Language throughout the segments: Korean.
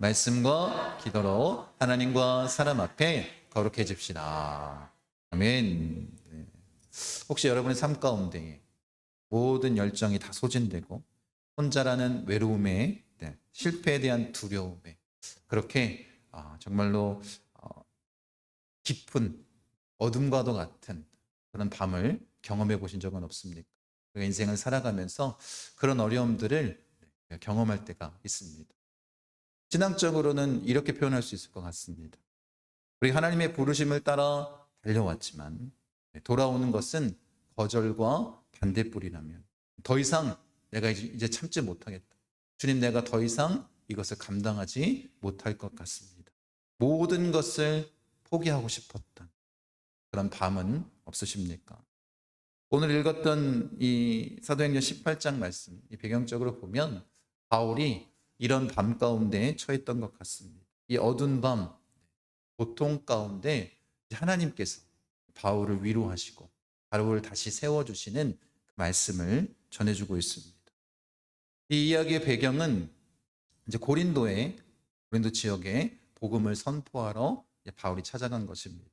말씀과 기도로 하나님과 사람 앞에 거룩해집시다. 아멘. 네. 혹시 여러분의 삶 가운데 모든 열정이 다 소진되고 혼자라는 외로움에, 실패에 대한 두려움에 그렇게 정말로 깊은 어둠과도 같은 그런 밤을 경험해 보신 적은 없습니까? 우리가 인생을 살아가면서 그런 어려움들을 경험할 때가 있습니다. 신앙적으로는 이렇게 표현할 수 있을 것 같습니다. 우리 하나님의 부르심을 따라 달려왔지만 돌아오는 것은 거절과 반대뿐이라면 더 이상 내가 이제 참지 못하겠다. 주님, 내가 더 이상 이것을 감당하지 못할 것 같습니다. 모든 것을 포기하고 싶었던 그런 밤은 없으십니까? 오늘 읽었던 이 사도행전 18장 말씀, 이 배경적으로 보면 바울이 이런 밤 가운데 처했던 것 같습니다. 이 어두운 밤, 고통 가운데 하나님께서 바울을 위로하시고 바울을 다시 세워주시는 그 말씀을 전해주고 있습니다. 이 이야기의 배경은 이제 고린도 지역에 복음을 선포하러 바울이 찾아간 것입니다.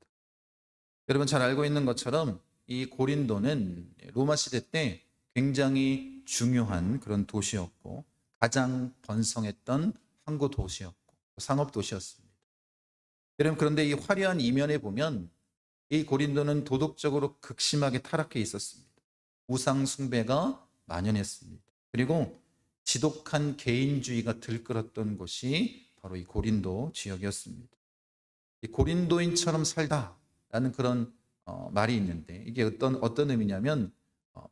여러분 잘 알고 있는 것처럼 이 고린도는 로마 시대 때 굉장히 중요한 그런 도시였고 가장 번성했던 항구 도시였고 상업 도시였습니다. 여러분 그런데 이 화려한 이면에 보면 이 고린도는 도덕적으로 극심하게 타락해 있었습니다. 우상 숭배가 만연했습니다. 그리고 지독한 개인주의가 들끓었던 곳이 바로 이 고린도 지역이었습니다. 이 고린도인처럼 살다라는 그런 말이 있는데 이게 어떤 의미냐면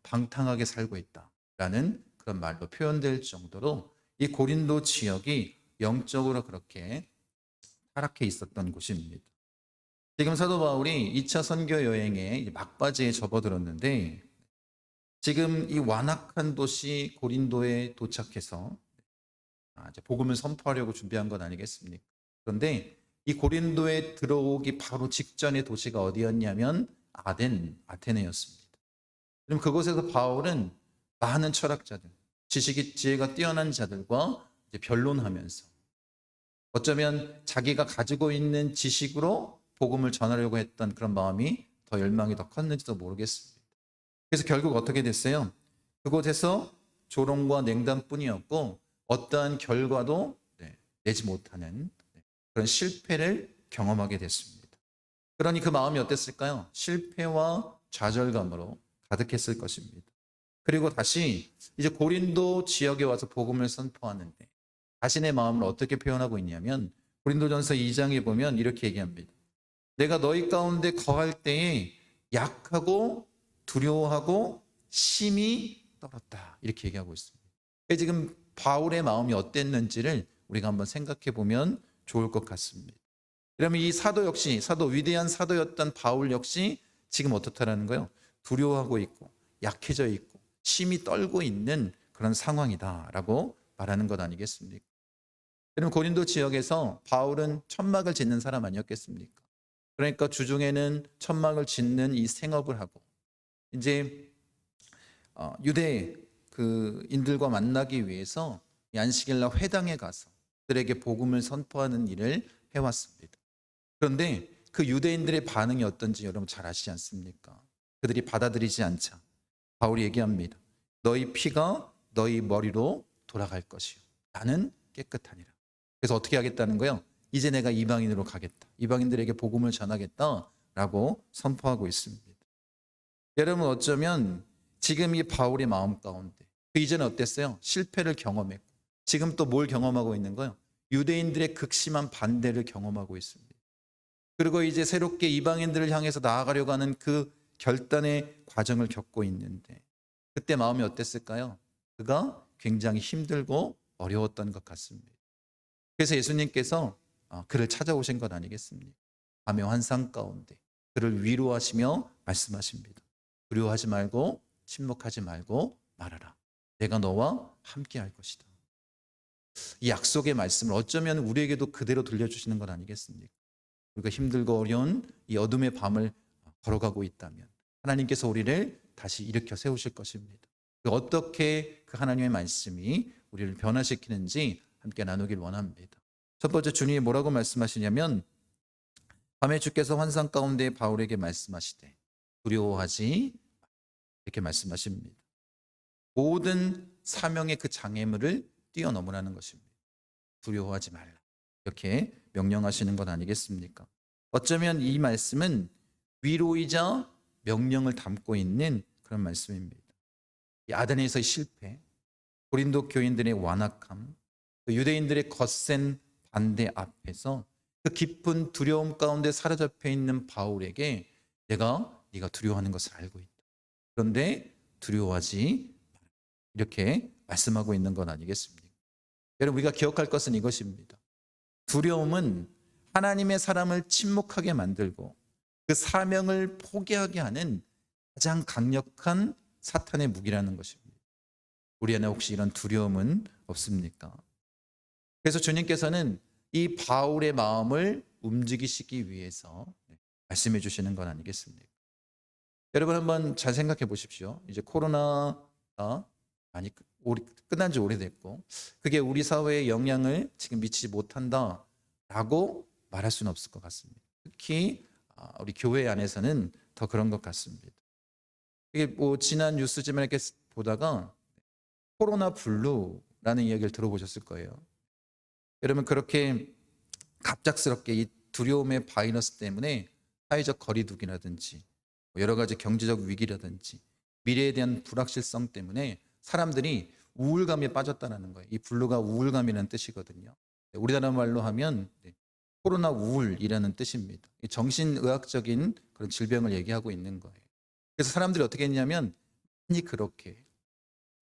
방탕하게 살고 있다라는 그런 말로 표현될 정도로 이 고린도 지역이 영적으로 그렇게 타락해 있었던 곳입니다. 지금 사도 바울이 2차 선교 여행의 막바지에 접어들었는데 지금 이 완악한 도시 고린도에 도착해서 이제 복음을 선포하려고 준비한 건 아니겠습니까? 그런데 이 고린도에 들어오기 바로 직전의 도시가 어디였냐면 아테네였습니다. 그럼 그곳에서 바울은 많은 철학자들, 지혜가 뛰어난 자들과 이제 변론하면서 어쩌면 자기가 가지고 있는 지식으로 복음을 전하려고 했던 그런 마음이 더 열망이 더 컸는지도 모르겠습니다. 그래서 결국 어떻게 됐어요? 그곳에서 조롱과 냉담뿐이었고 어떠한 결과도 내지 못하는 그런 실패를 경험하게 됐습니다. 그러니 그 마음이 어땠을까요? 실패와 좌절감으로 가득했을 것입니다. 그리고 다시 이제 고린도 지역에 와서 복음을 선포하는데 자신의 마음을 어떻게 표현하고 있냐면 고린도전서 2장에 보면 이렇게 얘기합니다. 내가 너희 가운데 거할 때에 약하고 두려워하고 심히 떨었다. 이렇게 얘기하고 있습니다. 지금 바울의 마음이 어땠는지를 우리가 한번 생각해 보면 좋을 것 같습니다. 그러면 이 사도 역시 위대한 사도였던 바울 역시 지금 어떻다라는 거예요? 두려워하고 있고 약해져 있고 심히 떨고 있는 그런 상황이다라고 말하는 것 아니겠습니까? 그럼 고린도 지역에서 바울은 천막을 짓는 사람 아니었겠습니까? 그러니까 주중에는 천막을 짓는 이 생업을 하고 이제 유대 그 인들과 만나기 위해서 안식일날 회당에 가서 그들에게 복음을 선포하는 일을 해왔습니다. 그런데 그 유대인들의 반응이 어떤지 여러분 잘 아시지 않습니까? 그들이 받아들이지 않자 바울이 얘기합니다. 너희 피가 너희 머리로 돌아갈 것이요. 나는 깨끗하니라. 그래서 어떻게 하겠다는 거예요? 이제 내가 이방인으로 가겠다. 이방인들에게 복음을 전하겠다라고 선포하고 있습니다. 여러분 어쩌면 지금 이 바울의 마음 가운데 그 이전에 어땠어요? 실패를 경험했고 지금 또 뭘 경험하고 있는 거예요? 유대인들의 극심한 반대를 경험하고 있습니다. 그리고 이제 새롭게 이방인들을 향해서 나아가려고 하는 그 결단의 과정을 겪고 있는데 그때 마음이 어땠을까요? 그가 굉장히 힘들고 어려웠던 것 같습니다. 그래서 예수님께서 그를 찾아오신 것 아니겠습니까? 밤의 환상 가운데 그를 위로하시며 말씀하십니다. 두려워하지 말고 침묵하지 말고 말하라. 내가 너와 함께 할 것이다. 이 약속의 말씀을 어쩌면 우리에게도 그대로 들려주시는 것 아니겠습니까? 우리가 힘들고 어려운 이 어둠의 밤을 걸어가고 있다면 하나님께서 우리를 다시 일으켜 세우실 것입니다. 어떻게 그 하나님의 말씀이 우리를 변화시키는지 함께 나누길 원합니다. 첫 번째 주님이 뭐라고 말씀하시냐면 밤에 주께서 환상 가운데 바울에게 말씀하시되 두려워하지 이렇게 말씀하십니다. 모든 사명의 그 장애물을 뛰어넘으라는 것입니다. 두려워하지 말라. 이렇게 명령하시는 것 아니겠습니까? 어쩌면 이 말씀은 위로이자 명령을 담고 있는 그런 말씀입니다. 이 아덴에서의 실패, 고린도 교인들의 완악함, 유대인들의 거센 반대 앞에서 그 깊은 두려움 가운데 사로잡혀 있는 바울에게 네가 두려워하는 것을 알고 있다. 그런데 두려워하지 말라. 이렇게 말씀하고 있는 건 아니겠습니까? 여러분, 우리가 기억할 것은 이것입니다. 두려움은 하나님의 사람을 침묵하게 만들고 그 사명을 포기하게 하는 가장 강력한 사탄의 무기라는 것입니다. 우리 안에 혹시 이런 두려움은 없습니까? 그래서 주님께서는 이 바울의 마음을 움직이시기 위해서 말씀해 주시는 건 아니겠습니까? 여러분 한번 잘 생각해 보십시오. 이제 코로나가 많이 끝난 지 오래됐고 그게 우리 사회에 영향을 지금 미치지 못한다라고 말할 수는 없을 것 같습니다. 특히 우리 교회 안에서는 더 그런 것 같습니다. 이게 뭐 지난 뉴스지만 이렇게 보다가 코로나 블루라는 이야기를 들어보셨을 거예요. 여러분 그렇게 갑작스럽게 이 두려움의 바이러스 때문에 사회적 거리두기라든지 여러 가지 경제적 위기라든지 미래에 대한 불확실성 때문에 사람들이 우울감에 빠졌다는 거예요. 이 블루가 우울감이라는 뜻이거든요. 우리나라 말로 하면 코로나 우울이라는 뜻입니다. 정신의학적인 그런 질병을 얘기하고 있는 거예요. 그래서 사람들이 어떻게 했냐면 많이 그렇게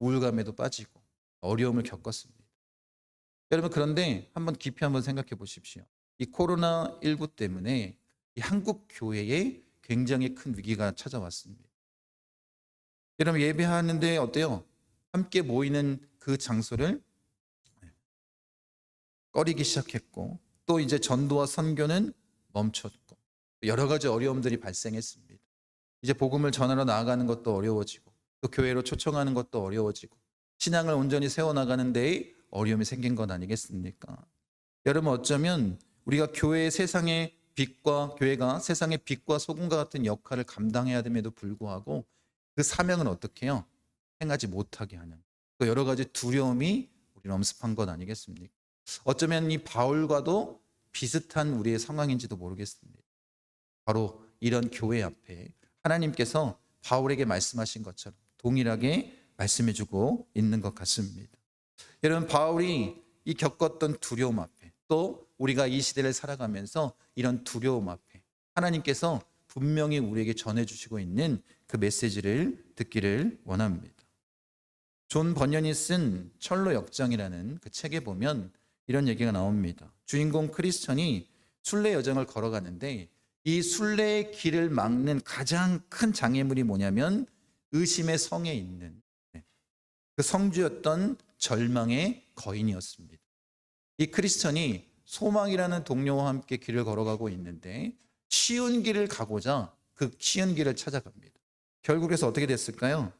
우울감에도 빠지고 어려움을 겪었습니다. 여러분 그런데 한번 깊이 한번 생각해 보십시오. 이 코로나19 때문에 이 한국 교회에 굉장히 큰 위기가 찾아왔습니다. 여러분 예배하는데 어때요? 함께 모이는 그 장소를 꺼리기 시작했고 또 이제 전도와 선교는 멈췄고 여러 가지 어려움들이 발생했습니다. 이제 복음을 전하러 나아가는 것도 어려워지고 또 교회로 초청하는 것도 어려워지고 신앙을 온전히 세워나가는 데에 어려움이 생긴 건 아니겠습니까? 여러분 어쩌면 우리가 교회의 세상의 빛과 교회가 세상의 빛과 소금과 같은 역할을 감당해야 됨에도 불구하고 그 사명은 어떻게 해요? 행하지 못하게 하는 또 여러 가지 두려움이 우리를 엄습한 것 아니겠습니까? 어쩌면 이 바울과도 비슷한 우리의 상황인지도 모르겠습니다. 바로 이런 교회 앞에 하나님께서 바울에게 말씀하신 것처럼 동일하게 말씀해주고 있는 것 같습니다. 여러분 바울이 이 겪었던 두려움 앞에 또 우리가 이 시대를 살아가면서 이런 두려움 앞에 하나님께서 분명히 우리에게 전해주시고 있는 그 메시지를 듣기를 원합니다. 존 번연이 쓴 철로 역정이라는 그 책에 보면 이런 얘기가 나옵니다. 주인공 크리스천이 순례 여정을 걸어가는데 이 순례의 길을 막는 가장 큰 장애물이 뭐냐면 의심의 성에 있는 그 성주였던 절망의 거인이었습니다. 이 크리스천이 소망이라는 동료와 함께 길을 걸어가고 있는데 쉬운 길을 가고자 그 쉬운 길을 찾아갑니다. 결국에서 어떻게 됐을까요?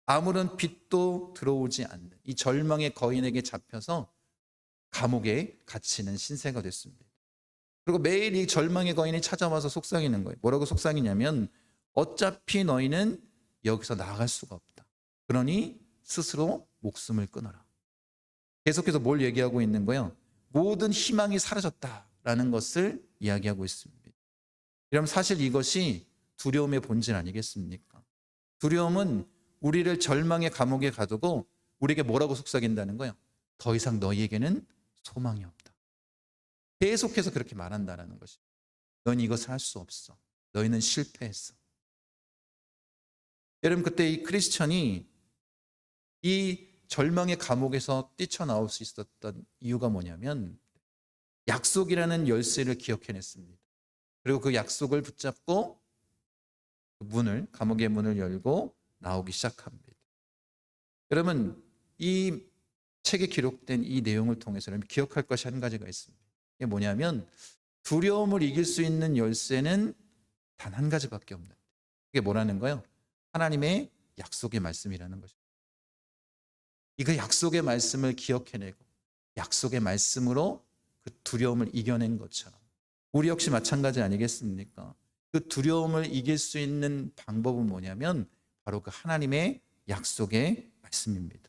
아무런 빛도 들어오지 않는 이 절망의 거인에게 잡혀서 감옥에 갇히는 신세가 됐습니다. 그리고 매일 이 절망의 거인이 찾아와서 속삭이는 거예요. 뭐라고 속삭이냐면 어차피 너희는 여기서 나갈 수가 없다. 그러니 스스로 목숨을 끊어라. 계속해서 뭘 얘기하고 있는 거예요? 모든 희망이 사라졌다라는 것을 이야기하고 있습니다. 여러분 사실 이것이 두려움의 본질 아니겠습니까? 두려움은 우리를 절망의 감옥에 가두고 우리에게 뭐라고 속삭인다는 거예요? 더 이상 너희에게는 소망이 없다. 계속해서 그렇게 말한다는 것이. 너는 이것을 할 수 없어. 너희는 실패했어. 여러분 그때 이 크리스천이 이 절망의 감옥에서 뛰쳐나올 수 있었던 이유가 뭐냐면 약속이라는 열쇠를 기억해냈습니다. 그리고 그 약속을 붙잡고 감옥의 문을 열고 나오기 시작합니다. 여러분 이 책에 기록된 이 내용을 통해서 기억할 것이 한 가지가 있습니다. 이게 뭐냐면 두려움을 이길 수 있는 열쇠는 단 한 가지밖에 없는 그게 뭐라는 거예요? 하나님의 약속의 말씀이라는 것입니다. 이거 약속의 말씀을 기억해내고 약속의 말씀으로 그 두려움을 이겨낸 것처럼 우리 역시 마찬가지 아니겠습니까? 그 두려움을 이길 수 있는 방법은 뭐냐면 바로 그 하나님의 약속의 말씀입니다.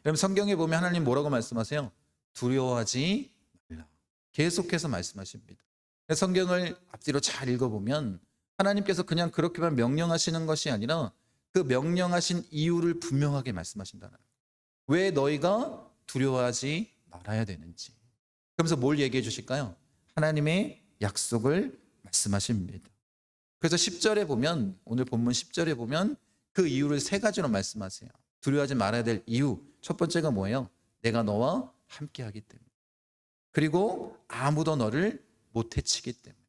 여러분 성경에 보면 하나님 뭐라고 말씀하세요? 두려워하지 말라. 계속해서 말씀하십니다. 성경을 앞뒤로 잘 읽어보면 하나님께서 그냥 그렇게만 명령하시는 것이 아니라 그 명령하신 이유를 분명하게 말씀하신다는 거예요. 왜 너희가 두려워하지 말아야 되는지. 그러면서 뭘 얘기해 주실까요? 하나님의 약속을 말씀하십니다. 그래서 10절에 보면 오늘 본문 10절에 보면 그 이유를 세 가지로 말씀하세요. 두려워하지 말아야 될 이유. 첫 번째가 뭐예요? 내가 너와 함께하기 때문에. 그리고 아무도 너를 못 해치기 때문에.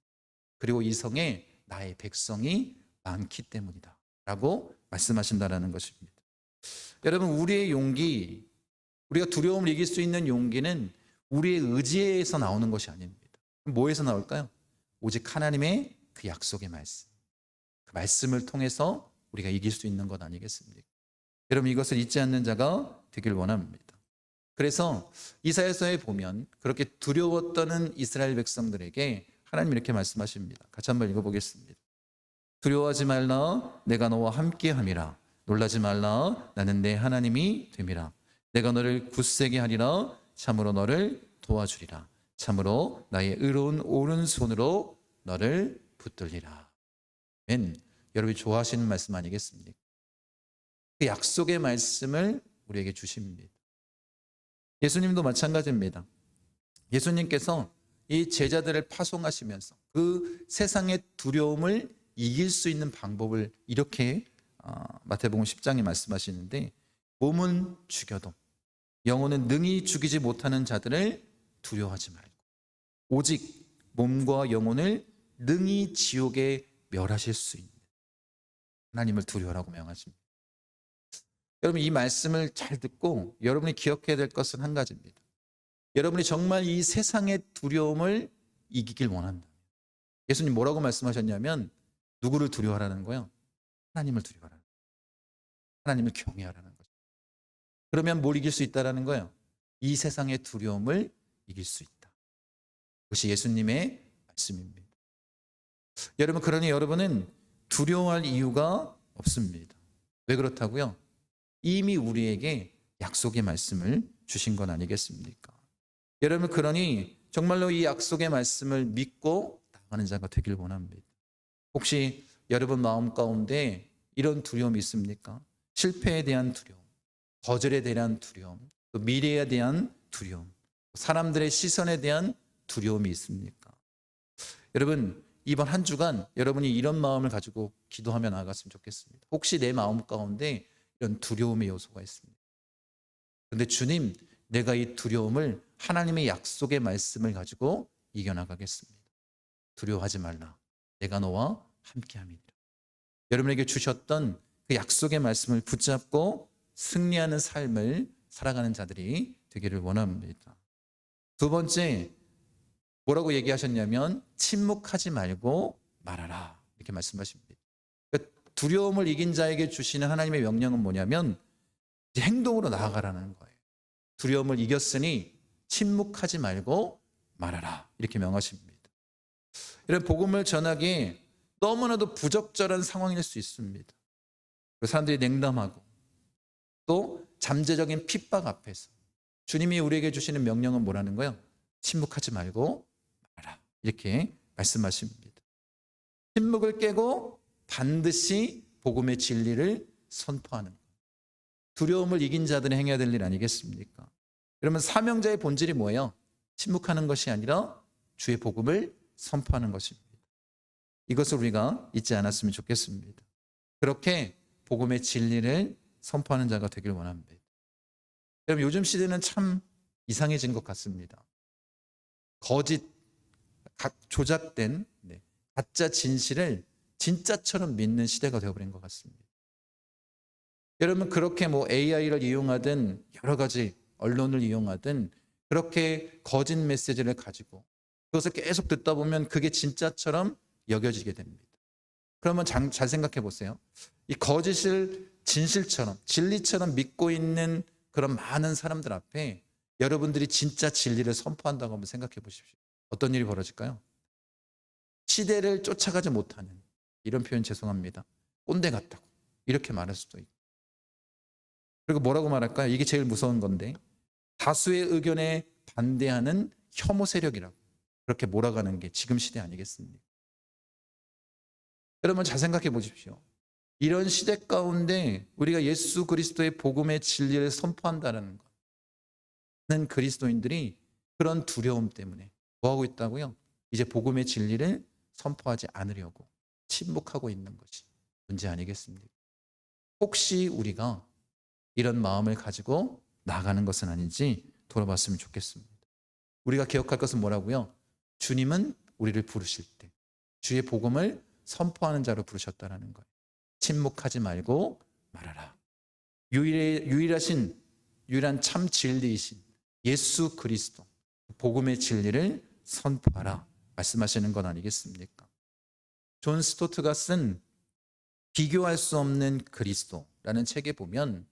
그리고 이 성에 나의 백성이 많기 때문이다 라고 말씀하신다는 것입니다. 여러분 우리의 용기, 우리가 두려움을 이길 수 있는 용기는 우리의 의지에서 나오는 것이 아닙니다. 뭐에서 나올까요? 오직 하나님의 그 약속의 말씀, 그 말씀을 통해서 우리가 이길 수 있는 것 아니겠습니까? 여러분 이것을 잊지 않는 자가 되길 원합니다. 그래서 이사야서에 보면 그렇게 두려워 떠는 이스라엘 백성들에게 하나님 이렇게 말씀하십니다. 같이 한번 읽어보겠습니다. 두려워하지 말라, 내가 너와 함께함이라. 놀라지 말라, 나는 내 하나님이 됨이라. 내가 너를 굳세게 하리라. 참으로 너를 도와주리라. 참으로 나의 의로운 오른손으로 너를 붙들리라. 아멘. 여러분이 좋아하시는 말씀 아니겠습니까? 그 약속의 말씀을 우리에게 주십니다. 예수님도 마찬가지입니다. 예수님께서 이 제자들을 파송하시면서 그 세상의 두려움을 이길 수 있는 방법을 이렇게 마태복음 10장에 말씀하시는데, 몸은 죽여도 영혼은 능히 죽이지 못하는 자들을 두려워하지 말고 오직 몸과 영혼을 능히 지옥에 멸하실 수 있는 하나님을 두려워하라고 명하십니다. 여러분 이 말씀을 잘 듣고 여러분이 기억해야 될 것은 한 가지입니다. 여러분이 정말 이 세상의 두려움을 이기길 원한다. 예수님 뭐라고 말씀하셨냐면 누구를 두려워하라는 거예요? 하나님을 두려워하라는 거예요. 하나님을 경외하라는 거죠. 그러면 뭘 이길 수 있다라는 거예요? 이 세상의 두려움을 이길 수 있다. 그것이 예수님의 말씀입니다. 여러분 그러니 여러분은 두려워할 이유가 없습니다. 왜 그렇다고요? 이미 우리에게 약속의 말씀을 주신 건 아니겠습니까? 여러분 그러니 정말로 이 약속의 말씀을 믿고 나가는 자가 되길 원합니다. 혹시 여러분 마음 가운데 이런 두려움이 있습니까? 실패에 대한 두려움, 거절에 대한 두려움, 또 미래에 대한 두려움, 사람들의 시선에 대한 두려움이 있습니까? 여러분 이번 한 주간 여러분이 이런 마음을 가지고 기도하며 나아갔으면 좋겠습니다. 혹시 내 마음 가운데 이런 두려움의 요소가 있습니다. 그런데 주님, 내가 이 두려움을 하나님의 약속의 말씀을 가지고 이겨나가겠습니다. 두려워하지 말라. 내가 너와 함께함이니라. 여러분에게 주셨던 그 약속의 말씀을 붙잡고 승리하는 삶을 살아가는 자들이 되기를 원합니다. 두 번째, 뭐라고 얘기하셨냐면 침묵하지 말고 말하라. 이렇게 말씀하십니다. 두려움을 이긴 자에게 주시는 하나님의 명령은 뭐냐면 이제 행동으로 나아가라는 거예요. 두려움을 이겼으니 침묵하지 말고 말하라. 이렇게 명하십니다. 이런 복음을 전하기에 너무나도 부적절한 상황일 수 있습니다. 사람들이 냉담하고 또 잠재적인 핍박 앞에서 주님이 우리에게 주시는 명령은 뭐라는 거예요? 침묵하지 말고 말하라. 이렇게 말씀하십니다. 침묵을 깨고 반드시 복음의 진리를 선포하는 것. 두려움을 이긴 자들이 행해야 될 일 아니겠습니까? 그러면 사명자의 본질이 뭐예요? 침묵하는 것이 아니라 주의 복음을 선포하는 것입니다. 이것을 우리가 잊지 않았으면 좋겠습니다. 그렇게 복음의 진리를 선포하는 자가 되길 원합니다. 여러분 요즘 시대는 참 이상해진 것 같습니다. 거짓, 조작된 가짜 진실을 진짜처럼 믿는 시대가 되어버린 것 같습니다. 여러분 그렇게 AI를 이용하든 여러 가지 언론을 이용하든 그렇게 거짓 메시지를 가지고 그것을 계속 듣다 보면 그게 진짜처럼 여겨지게 됩니다. 그러면 잘 생각해 보세요. 이 거짓을 진실처럼 진리처럼 믿고 있는 그런 많은 사람들 앞에 여러분들이 진짜 진리를 선포한다고 한번 생각해 보십시오. 어떤 일이 벌어질까요? 시대를 쫓아가지 못하는, 이런 표현 죄송합니다, 꼰대 같다고 이렇게 말할 수도 있고, 그리고 뭐라고 말할까요? 이게 제일 무서운 건데, 다수의 의견에 반대하는 혐오 세력이라고 그렇게 몰아가는 게 지금 시대 아니겠습니까? 여러분 잘 생각해 보십시오. 이런 시대 가운데 우리가 예수 그리스도의 복음의 진리를 선포한다는 것은 그리스도인들이 그런 두려움 때문에 뭐하고 있다고요? 이제 복음의 진리를 선포하지 않으려고 침묵하고 있는 것이 문제 아니겠습니까? 혹시 우리가 이런 마음을 가지고 나가는 것은 아닌지 돌아봤으면 좋겠습니다. 우리가 기억할 것은 뭐라고요? 주님은 우리를 부르실 때 주의 복음을 선포하는 자로 부르셨다는 거예요. 침묵하지 말고 말하라. 유일한 참 진리이신 예수 그리스도 복음의 진리를 선포하라 말씀하시는 건 아니겠습니까? 존 스토트가 쓴 비교할 수 없는 그리스도라는 책에 보면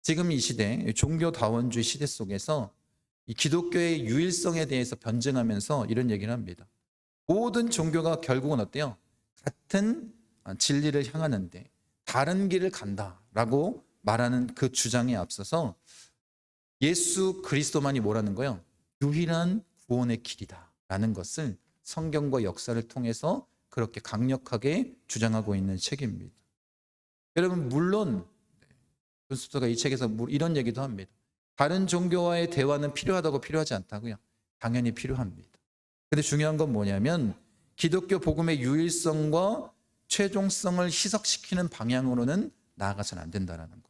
지금 이 시대, 종교다원주의 시대 속에서 이 기독교의 유일성에 대해서 변증하면서 이런 얘기를 합니다. 모든 종교가 결국은 어때요? 같은 진리를 향하는데 다른 길을 간다라고 말하는 그 주장에 앞서서 예수 그리스도만이 뭐라는 거예요? 유일한 구원의 길이다라는 것을 성경과 역사를 통해서 그렇게 강력하게 주장하고 있는 책입니다. 여러분 물론 존스토가 이 책에서 이런 얘기도 합니다. 다른 종교와의 대화는 필요하다고 필요하지 않다고요? 당연히 필요합니다. 근데 중요한 건 뭐냐면 기독교 복음의 유일성과 최종성을 희석시키는 방향으로는 나아가서는 안 된다는 거예요.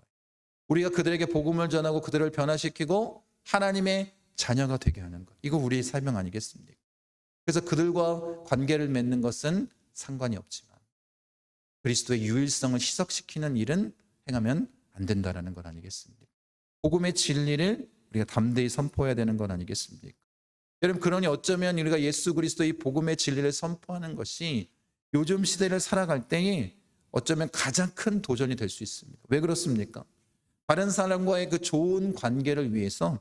우리가 그들에게 복음을 전하고 그들을 변화시키고 하나님의 자녀가 되게 하는 것. 이거 우리의 사명 아니겠습니까? 그래서 그들과 관계를 맺는 것은 상관이 없지만 그리스도의 유일성을 희석시키는 일은 행하면 안 된다는 것 아니겠습니까? 복음의 진리를 우리가 담대히 선포해야 되는 것 아니겠습니까? 여러분 그러니 어쩌면 우리가 예수 그리스도의 복음의 진리를 선포하는 것이 요즘 시대를 살아갈 때에 어쩌면 가장 큰 도전이 될 수 있습니다. 왜 그렇습니까? 다른 사람과의 그 좋은 관계를 위해서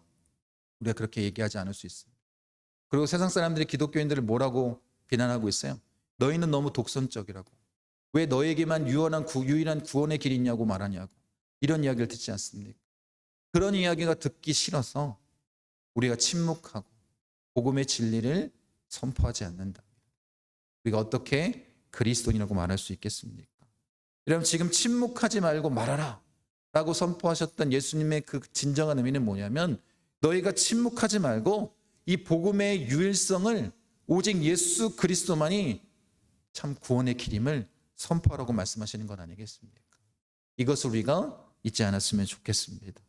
우리가 그렇게 얘기하지 않을 수 있습니다. 그리고 세상 사람들이 기독교인들을 뭐라고 비난하고 있어요? 너희는 너무 독선적이라고. 왜 너에게만 유일한 구원의 길이 있냐고 말하냐고. 이런 이야기를 듣지 않습니까? 그런 이야기가 듣기 싫어서 우리가 침묵하고 복음의 진리를 선포하지 않는다. 우리가 어떻게 그리스도인이라고 말할 수 있겠습니까? 여러분 지금 침묵하지 말고 말하라 라고 선포하셨던 예수님의 그 진정한 의미는 뭐냐면 너희가 침묵하지 말고 이 복음의 유일성을 오직 예수 그리스도만이 참 구원의 길임을 선포하라고 말씀하시는 건 아니겠습니까? 이것을 우리가 잊지 않았으면 좋겠습니다.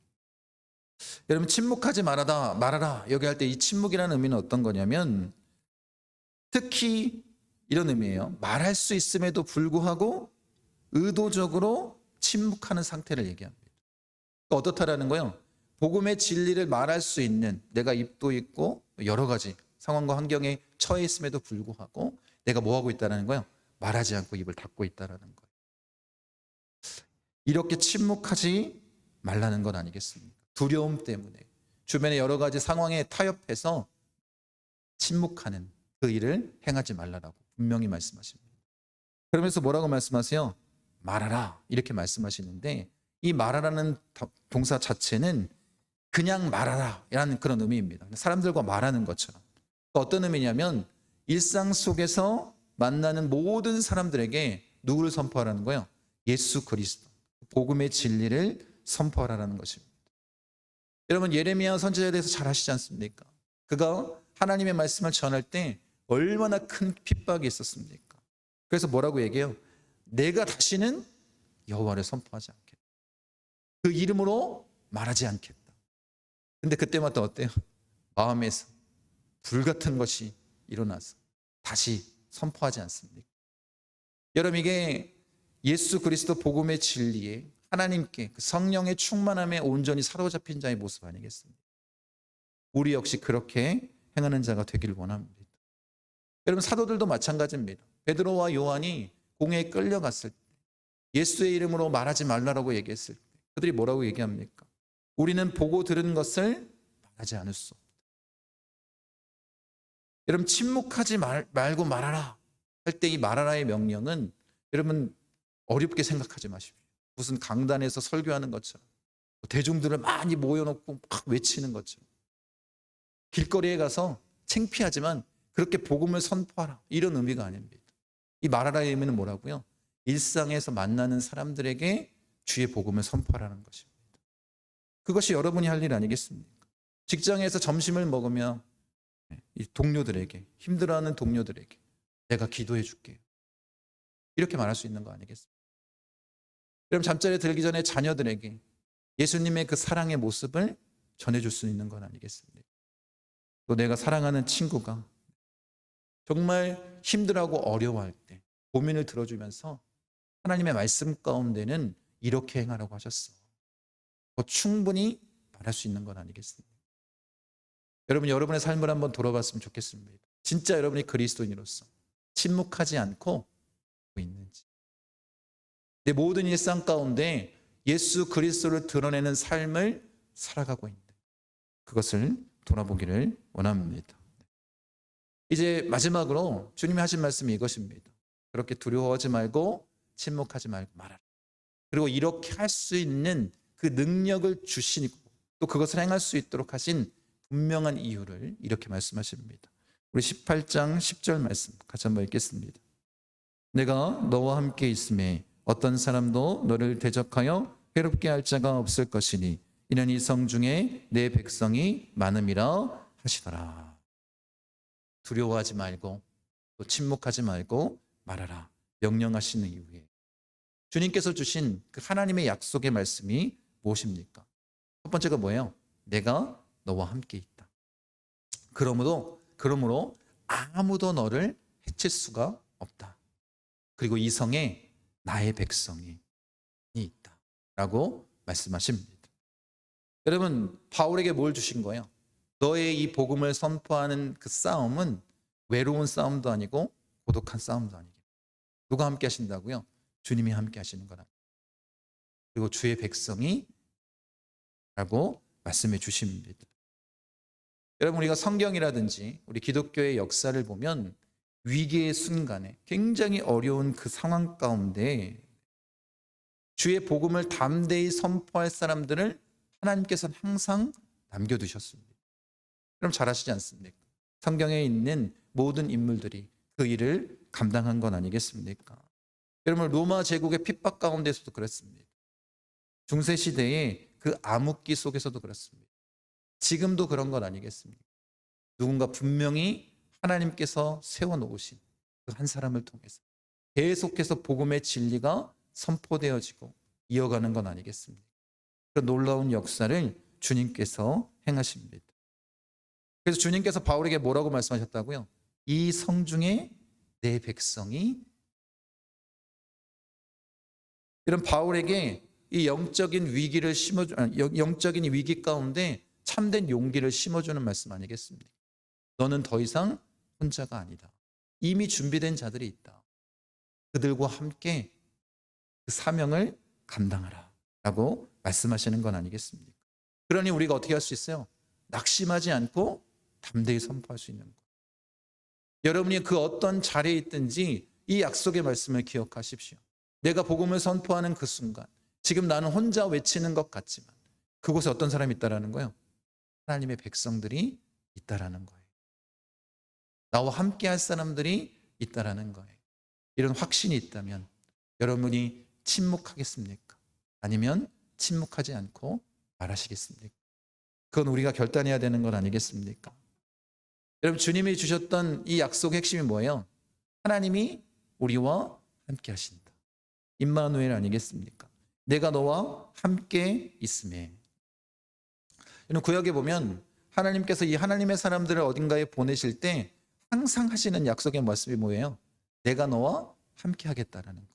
여러분 침묵하지 말아라 여기 할 때 이 침묵이라는 의미는 어떤 거냐면 특히 이런 의미예요. 말할 수 있음에도 불구하고 의도적으로 침묵하는 상태를 얘기합니다. 그러니까 어떻다라는 거예요? 복음의 진리를 말할 수 있는 내가 입도 있고 여러 가지 상황과 환경에 처해 있음에도 불구하고 내가 뭐 하고 있다는 거예요? 말하지 않고 입을 닫고 있다는 거예요. 이렇게 침묵하지 말라는 건 아니겠습니까? 두려움 때문에 주변의 여러 가지 상황에 타협해서 침묵하는 그 일을 행하지 말라라고 분명히 말씀하십니다. 그러면서 뭐라고 말씀하세요? 말하라 이렇게 말씀하시는데 이 말하라는 동사 자체는 그냥 말하라라는 그런 의미입니다. 사람들과 말하는 것처럼. 어떤 의미냐면 일상 속에서 만나는 모든 사람들에게 누구를 선포하라는 거예요? 예수 그리스도 복음의 진리를 선포하라는 것입니다. 여러분 예레미야 선지자에 대해서 잘 아시지 않습니까? 그가 하나님의 말씀을 전할 때 얼마나 큰 핍박이 있었습니까? 그래서 뭐라고 얘기해요? 내가 다시는 여호와를 선포하지 않겠다. 그 이름으로 말하지 않겠다. 근데 그때마다 어때요? 마음에서 불같은 것이 일어나서 다시 선포하지 않습니까? 여러분 이게 예수 그리스도 복음의 진리에 하나님께 그 성령의 충만함에 온전히 사로잡힌 자의 모습 아니겠습니까? 우리 역시 그렇게 행하는 자가 되길 원합니다. 여러분 사도들도 마찬가지입니다. 베드로와 요한이 공회에 끌려갔을 때 예수의 이름으로 말하지 말라고 얘기했을 때 그들이 뭐라고 얘기합니까? 우리는 보고 들은 것을 하지 않을 수 없다. 여러분 침묵하지 말고 말하라 할 때 이 말하라의 명령은 여러분 어렵게 생각하지 마십시오. 무슨 강단에서 설교하는 것처럼 대중들을 많이 모여놓고 막 외치는 것처럼 길거리에 가서 창피하지만 그렇게 복음을 선포하라 이런 의미가 아닙니다. 이 말하라의 의미는 뭐라고요? 일상에서 만나는 사람들에게 주의 복음을 선포하라는 것입니다. 그것이 여러분이 할 일 아니겠습니까? 직장에서 점심을 먹으며 이 동료들에게, 힘들어하는 동료들에게 내가 기도해 줄게요. 이렇게 말할 수 있는 거 아니겠습니까? 여러분 잠자리에 들기 전에 자녀들에게 예수님의 그 사랑의 모습을 전해줄 수 있는 건 아니겠습니까? 또 내가 사랑하는 친구가 정말 힘들어하고 어려워할 때 고민을 들어주면서 하나님의 말씀 가운데는 이렇게 행하라고 하셨어. 충분히 말할 수 있는 건 아니겠습니까? 여러분 여러분의 삶을 한번 돌아봤으면 좋겠습니다. 진짜 여러분이 그리스도인으로서 침묵하지 않고 있는지, 내 모든 일상 가운데 예수 그리스도를 드러내는 삶을 살아가고 있는 그것을 돌아보기를 원합니다. 이제 마지막으로 주님이 하신 말씀이 이것입니다. 그렇게 두려워하지 말고 침묵하지 말고 말하라. 그리고 이렇게 할 수 있는 그 능력을 주시고 또 그것을 행할 수 있도록 하신 분명한 이유를 이렇게 말씀하십니다. 우리 18장 10절 말씀 같이 한번 읽겠습니다. 내가 너와 함께 있음에 어떤 사람도 너를 대적하여 괴롭게 할 자가 없을 것이니 이는 이 성 중에 내 백성이 많음이라 하시더라. 두려워하지 말고 또 침묵하지 말고 말하라 명령하시는 이유에 주님께서 주신 그 하나님의 약속의 말씀이 무엇입니까? 첫 번째가 뭐예요? 내가 너와 함께 있다. 그러므로 아무도 너를 해칠 수가 없다. 그리고 이 성에 나의 백성이 있다 라고 말씀하십니다. 여러분 바울에게 뭘 주신 거예요? 너의 이 복음을 선포하는 그 싸움은 외로운 싸움도 아니고 고독한 싸움도 아니고 누가 함께 하신다고요? 주님이 함께 하시는 거라. 그리고 주의 백성이 라고 말씀해 주십니다. 여러분 우리가 성경이라든지 우리 기독교의 역사를 보면 위기의 순간에 굉장히 어려운 그 상황 가운데 주의 복음을 담대히 선포할 사람들을 하나님께서는 항상 남겨두셨습니다. 그럼 잘 아시지 않습니까? 성경에 있는 모든 인물들이 그 일을 감당한 건 아니겠습니까? 여러분 로마 제국의 핍박 가운데서도 그렇습니다. 중세시대의 그 암흑기 속에서도 그렇습니다. 지금도 그런 건 아니겠습니까? 누군가 분명히 하나님께서 세워놓으신 그 한 사람을 통해서 계속해서 복음의 진리가 선포되어지고 이어가는 건 아니겠습니까? 그 놀라운 역사를 주님께서 행하십니다. 그래서 주님께서 바울에게 뭐라고 말씀하셨다고요? 이 성중에 내 백성이 이런 바울에게 이 영적인 위기 가운데 참된 용기를 심어주는 말씀 아니겠습니까? 너는 더 이상 혼자가 아니다. 이미 준비된 자들이 있다. 그들과 함께 그 사명을 감당하라 라고 말씀하시는 건 아니겠습니까? 그러니 우리가 어떻게 할 수 있어요? 낙심하지 않고 담대히 선포할 수 있는 것. 여러분이 그 어떤 자리에 있든지 이 약속의 말씀을 기억하십시오. 내가 복음을 선포하는 그 순간 지금 나는 혼자 외치는 것 같지만 그곳에 어떤 사람이 있다라는 거예요? 하나님의 백성들이 있다라는 거예요. 나와 함께 할 사람들이 있다라는 거예요. 이런 확신이 있다면 여러분이 침묵하겠습니까? 아니면 침묵하지 않고 말하시겠습니까? 그건 우리가 결단해야 되는 건 아니겠습니까? 여러분 주님이 주셨던 이 약속의 핵심이 뭐예요? 하나님이 우리와 함께 하신다. 임마누엘 아니겠습니까? 내가 너와 함께 있음에. 여러분 구약에 보면 하나님께서 이 하나님의 사람들을 어딘가에 보내실 때 항상 하시는 약속의 말씀이 뭐예요? 내가 너와 함께 하겠다라는 거.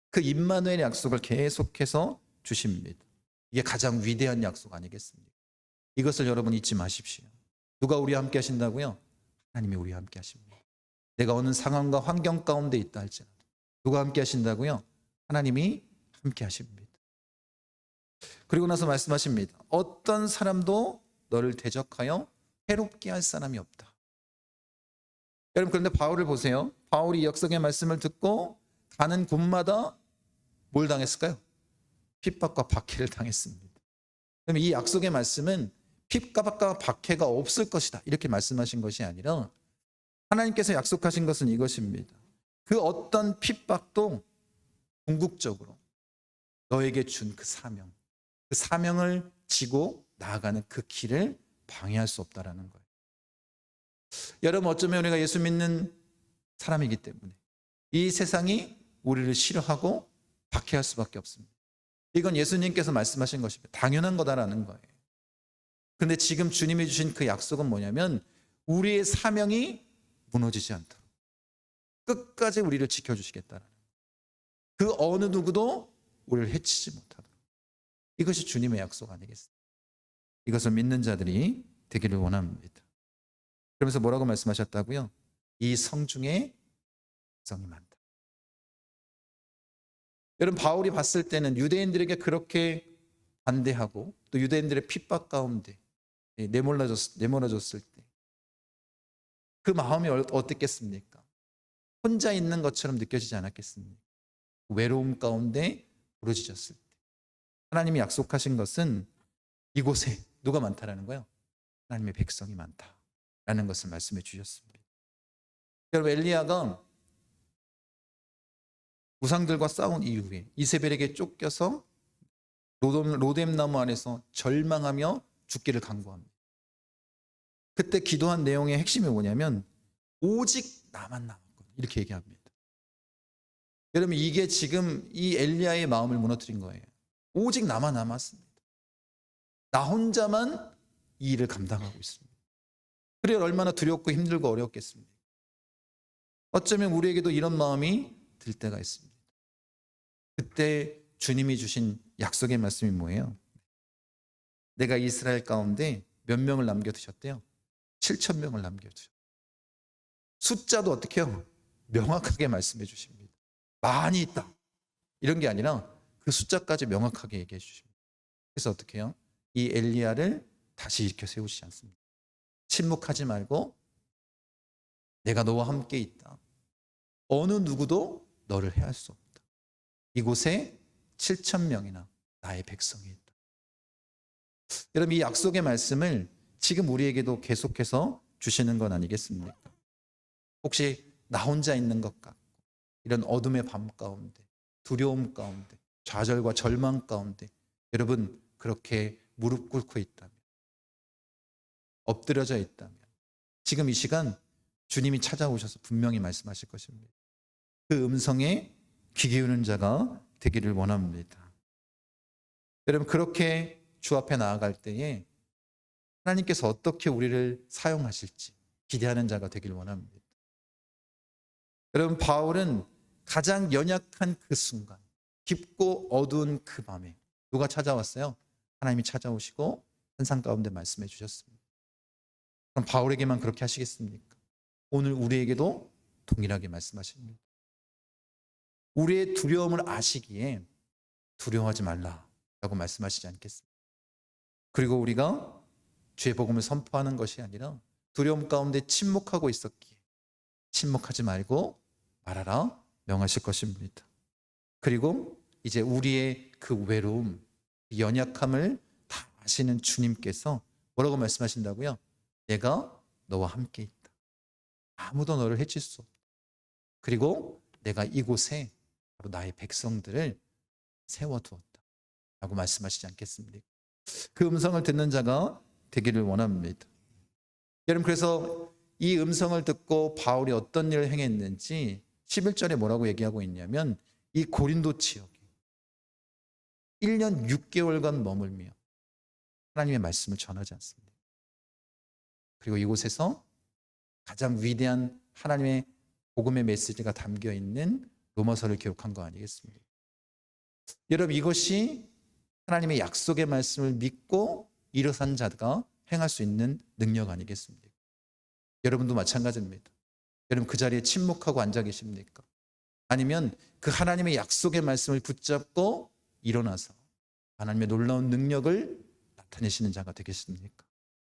그 임마누엘의 약속을 계속해서 주십니다. 이게 가장 위대한 약속 아니겠습니까? 이것을 여러분 잊지 마십시오. 누가 우리와 함께 하신다고요? 하나님이 우리와 함께 하십니다. 내가 어느 상황과 환경 가운데 있다 할지라도 누가 함께 하신다고요? 하나님이 함께 하십니다. 그리고 나서 말씀하십니다. 어떤 사람도 너를 대적하여 해롭게 할 사람이 없다. 여러분, 그런데 바울을 보세요. 바울이 이 약속의 말씀을 듣고 가는 곳마다 뭘 당했을까요? 핍박과 박해를 당했습니다. 그럼 이 약속의 말씀은 핍박과 박해가 없을 것이다, 이렇게 말씀하신 것이 아니라 하나님께서 약속하신 것은 이것입니다. 그 어떤 핍박도 궁극적으로 너에게 준 그 사명을 지고 나아가는 그 길을 방해할 수 없다라는 거예요. 여러분, 어쩌면 우리가 예수 믿는 사람이기 때문에 이 세상이 우리를 싫어하고 박해할 수밖에 없습니다. 이건 예수님께서 말씀하신 것입니다. 당연한 거다라는 거예요. 그런데 지금 주님이 주신 그 약속은 뭐냐면 우리의 사명이 무너지지 않도록 끝까지 우리를 지켜주시겠다는, 그 어느 누구도 우리를 해치지 못하도록, 이것이 주님의 약속 아니겠습니까? 이것을 믿는 자들이 되기를 원합니다. 그러면서 뭐라고 말씀하셨다고요? 이 성중에 백성이 많다. 여러분, 바울이 봤을 때는 유대인들에게 그렇게 반대하고 또 유대인들의 핍박 가운데 내몰아졌을 때 그 마음이 어땠겠습니까? 혼자 있는 것처럼 느껴지지 않았겠습니까? 외로움 가운데 부르짖었을 때 하나님이 약속하신 것은 이곳에 누가 많다라는 거예요? 하나님의 백성이 많다라는 것을 말씀해 주셨습니다. 여러분, 엘리야가 우상들과 싸운 이후에 이세벨에게 쫓겨서 로뎀나무 안에서 절망하며 죽기를 간구합니다. 그때 기도한 내용의 핵심이 뭐냐면 오직 나만 남았거든, 이렇게 얘기합니다. 여러분, 이게 지금 이 엘리야의 마음을 무너뜨린 거예요. 오직 나만 남았습니다. 나 혼자만 이 일을 감당하고 있습니다. 그래 얼마나 두렵고 힘들고 어렵겠습니까? 어쩌면 우리에게도 이런 마음이 들 때가 있습니다. 그때 주님이 주신 약속의 말씀이 뭐예요? 내가 이스라엘 가운데 몇 명을 남겨두셨대요? 7,000명을 남겨두셨어요. 숫자도 어떻게 해요? 명확하게 말씀해 주십니다. 많이 있다, 이런 게 아니라 그 숫자까지 명확하게 얘기해 주십니다. 그래서 어떻게 해요? 이 엘리야를 다시 일으켜 세우시지 않습니다. 침묵하지 말고 내가 너와 함께 있다. 어느 누구도 너를 해할 수 없다. 이곳에 7,000명이나 나의 백성이 있다. 여러분, 이 약속의 말씀을 지금 우리에게도 계속해서 주시는 건 아니겠습니까? 혹시 나 혼자 있는 것 같고 이런 어둠의 밤 가운데, 두려움 가운데, 좌절과 절망 가운데 여러분 그렇게 무릎 꿇고 있다면, 엎드려져 있다면 지금 이 시간 주님이 찾아오셔서 분명히 말씀하실 것입니다. 그 음성에 귀 기울이는 자가 되기를 원합니다. 여러분, 그렇게 주 앞에 나아갈 때에 하나님께서 어떻게 우리를 사용하실지 기대하는 자가 되기를 원합니다. 여러분, 바울은 가장 연약한 그 순간, 깊고 어두운 그 밤에 누가 찾아왔어요? 하나님이 찾아오시고 환상 가운데 말씀해 주셨습니다. 그럼 바울에게만 그렇게 하시겠습니까? 오늘 우리에게도 동일하게 말씀하십니다. 우리의 두려움을 아시기에 두려워하지 말라라고 말씀하시지 않겠습니까? 그리고 우리가 주의 복음을 선포하는 것이 아니라 두려움 가운데 침묵하고 있었기에 침묵하지 말고 말하라 명하실 것입니다. 그리고 이제 우리의 그 외로움, 연약함을 다 아시는 주님께서 뭐라고 말씀하신다고요? 내가 너와 함께 있다. 아무도 너를 해칠 수 없다. 그리고 내가 이곳에 바로 나의 백성들을 세워두었다 라고 말씀하시지 않겠습니까? 그 음성을 듣는 자가 되기를 원합니다. 여러분, 그래서 이 음성을 듣고 바울이 어떤 일을 행했는지 11절에 뭐라고 얘기하고 있냐면 이 고린도 지역에 1년 6개월간 머물며 하나님의 말씀을 전하지 않습니다. 그리고 이곳에서 가장 위대한 하나님의 복음의 메시지가 담겨 있는 로마서를 기록한 거 아니겠습니까? 여러분, 이것이 하나님의 약속의 말씀을 믿고 일어선 자가 행할 수 있는 능력 아니겠습니까? 여러분도 마찬가지입니다. 여러분, 그 자리에 침묵하고 앉아 계십니까? 아니면 그 하나님의 약속의 말씀을 붙잡고 일어나서 하나님의 놀라운 능력을 나타내시는 자가 되겠습니까?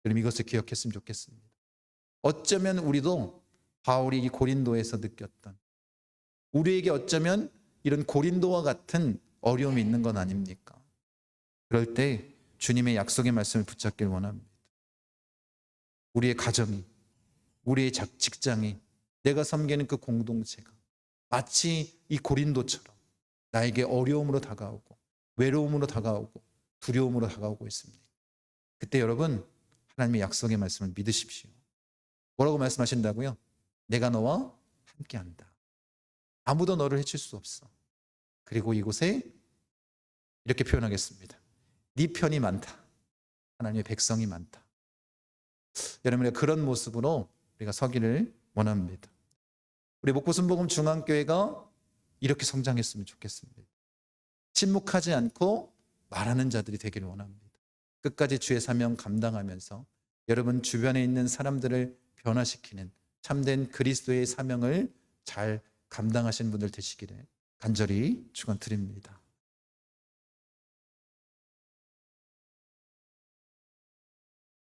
여러분 이것을 기억했으면 좋겠습니다. 어쩌면 우리도 바울이 이 고린도에서 느꼈던, 우리에게 어쩌면 이런 고린도와 같은 어려움이 있는 건 아닙니까? 그럴 때 주님의 약속의 말씀을 붙잡길 원합니다. 우리의 가정이, 우리의 직장이, 내가 섬기는 그 공동체가 마치 이 고린도처럼 나에게 어려움으로 다가오고 외로움으로 다가오고 두려움으로 다가오고 있습니다. 그때 여러분 하나님의 약속의 말씀을 믿으십시오. 뭐라고 말씀하신다고요? 내가 너와 함께한다. 아무도 너를 해칠 수 없어. 그리고 이곳에 이렇게 표현하겠습니다. 네 편이 많다. 하나님의 백성이 많다. 여러분의 그런 모습으로 우리가 서기를 원합니다. 우리 목포순복음 중앙교회가 이렇게 성장했으면 좋겠습니다. 침묵하지 않고 말하는 자들이 되기를 원합니다. 끝까지 주의 사명 감당하면서 여러분 주변에 있는 사람들을 변화시키는 참된 그리스도의 사명을 잘 감당하신 분들 되시기를 간절히 축원드립니다.